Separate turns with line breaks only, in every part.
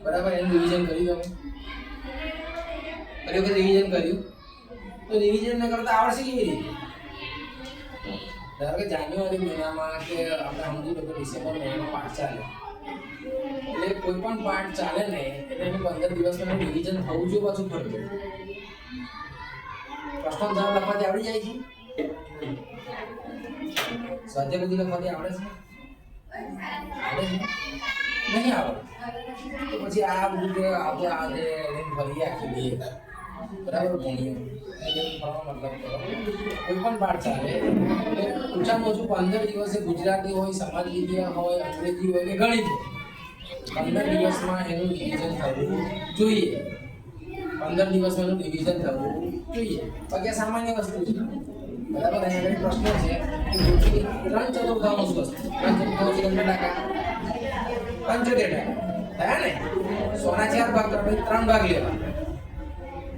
બરાબર એનું રિવિઝન કર્યું તમે વખત રિવિઝન કર્યું તો રિવિઝન ન કરતા આવડશે કેવી રીતે? ધારો કે જાન્યુઆરી મહિનામાં કે આપણે સમજી લો કે ડિસેમ્બર મહિનામાં પાઠ ચાલે એટલે કોઈ પણ પાઠ ચાલે ને એટલે એનું 15 દિવસમાં રિવિઝન થવું જોઈએ પાછું ફરતું પ્રશ્નો જવાબ લખવાથી આવડી જાય છે સ્વાધ્યાય બુદ્ધિ લખવાથી આવડે છે નહીં આવડે તો પછી આ બધું કે આપણે આજે ફરી આખી લઈએ બરાબર ભણીએ મતલબ કોઈ પણ પાઠ ચાલે એટલે ઓછામાં ઓછું 15 દિવસે ગુજરાતી હોય સમાજ વિદ્યા હોય અંગ્રેજી હોય કે ગણિત હોય 15 દિવસમાં એનું રિવિઝન થવું જોઈએ 15 દિવસમાં એનું રિવિઝન થવું જોઈએ બાકી સામાન્ય વસ્તુ છે બરાબર અહીંયા પ્રશ્ન છે કે પૃથ્વીની 3/4 વસ્તુ 3/4 કેટલા ટકા 75% થયા ને સોના 4 ભાગ તો 3 ભાગ લેવા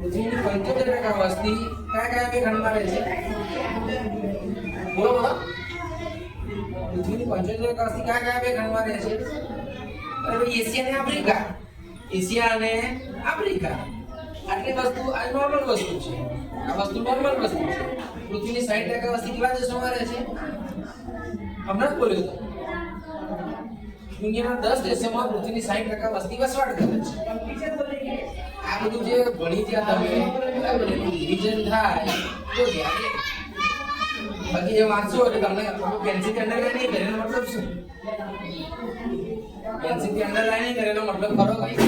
પૃથ્વીની 75% વસ્તી કયા બે ખંડમાં રહે છે બોલો બોલો પૃથ્વીની 75% વસ્તી કયા બે ખંડમાં રહે છે અરે ભાઈ એશિયા અને આફ્રિકા એશિયા અને આફ્રિકા આટલી વસ્તુ આ નોર્મલ વસ્તુ છે આ વસ્તુ નોર્મલ વસ્તુ છે પૃથ્વીની 60% વસ્તી કેટલા દેશોમાં રહે છે હમણાં જ બોલ્યો તો દુનિયાના 10 દેશોમાં પૃથ્વીની 60% વસ્તી વસવાટ કરે છે આ બધું જે ભણી ત્યાં તમે બરાબર રિવિઝન થાય તો જ્યારે બાકી જે વાંચશો એટલે તમને પેન્સિલથી અંડરલાઈન નહીં કરે એનો મતલબ શું પેન્સિલથી અંડરલાઈન નહીં કરે એનો મતલબ ખરો ભાઈ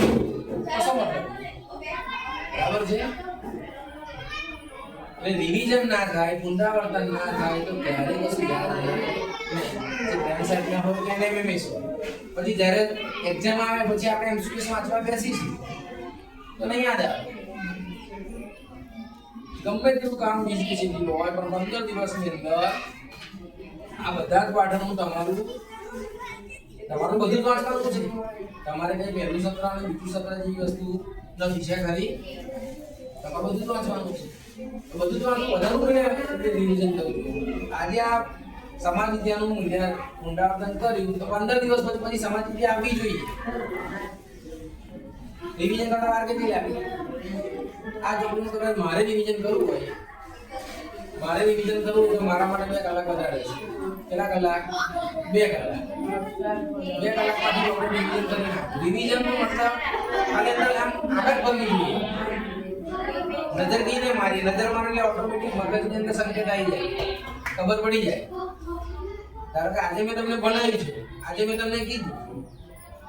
કશો મતલબ બરાબર છે એટલે રિવિઝન ના થાય પુનરાવર્તન ના થાય તો ક્યારે કશું યાદ રહે નહીં હોય કે એમએમએસ પછી જ્યારે એક્ઝામ આવે પછી આપણે એમસીક્યુઝ વાંચવા બેસીશું તો નહીં યાદ આવે ગમે તેવું કામ બીજી હોય પણ 15 દિવસની અંદર આ બધા જ પાઠનું તમારું બધું જ વાંચવાનું છે તમારે કઈ પહેલું સત્ર અને બીજું સત્ર જેવી વસ્તુ નથી છે ખરી તમારે બધું જ વાંચવાનું છે બધું જ વાંચવું વધારે કરીને રિવિઝન કરવું આજે આ સમાજ વિદ્યાનું પુનરાવર્તન કર્યું તો 15 દિવસ પછી સમાજ વિદ્યા આવવી જોઈએ રિવિઝન કરતા વાર કેટલી લાગે આ ચોપડીનું કદાચ મારે રિવિઝન કરવું હોય તો મારા માટે 2 કલાક વધારે છે કેટલા કલાક 2 કલાક 2 કલાક પાછી આપણે રિવિઝન કરી નાખું રિવિઝનનો મતલબ આને આમ આગળ કરવી જોઈએ નજર કીને મારી નજર મારી એટલે ઓટોમેટિક મગજની અંદર સંકેત આવી જાય ખબર પડી જાય ધારો કે આજે મેં તમને ભણાવ્યું છે આજે મેં તમને કીધું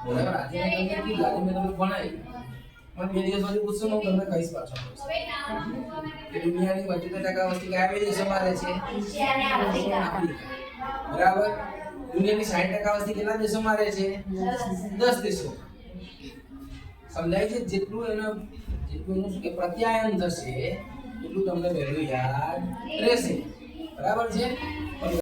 બરાબર આજે મેં તમને ભણાવ્યું પણ 2 દિવસ પછી પૂછશો ને હું તમને કહીશ પાછો કે દુનિયાની 75% વસ્તી કયા બે દેશોમાં રહે છે બરાબર દુનિયાની 60% વસ્તી કેટલા દેશોમાં રહે છે 10 દેશો સમજાય છે જેટલું એનું શું કે પ્રત્યાયન થશે એટલું તમને વહેલું યાદ રહેશે બરાબર છે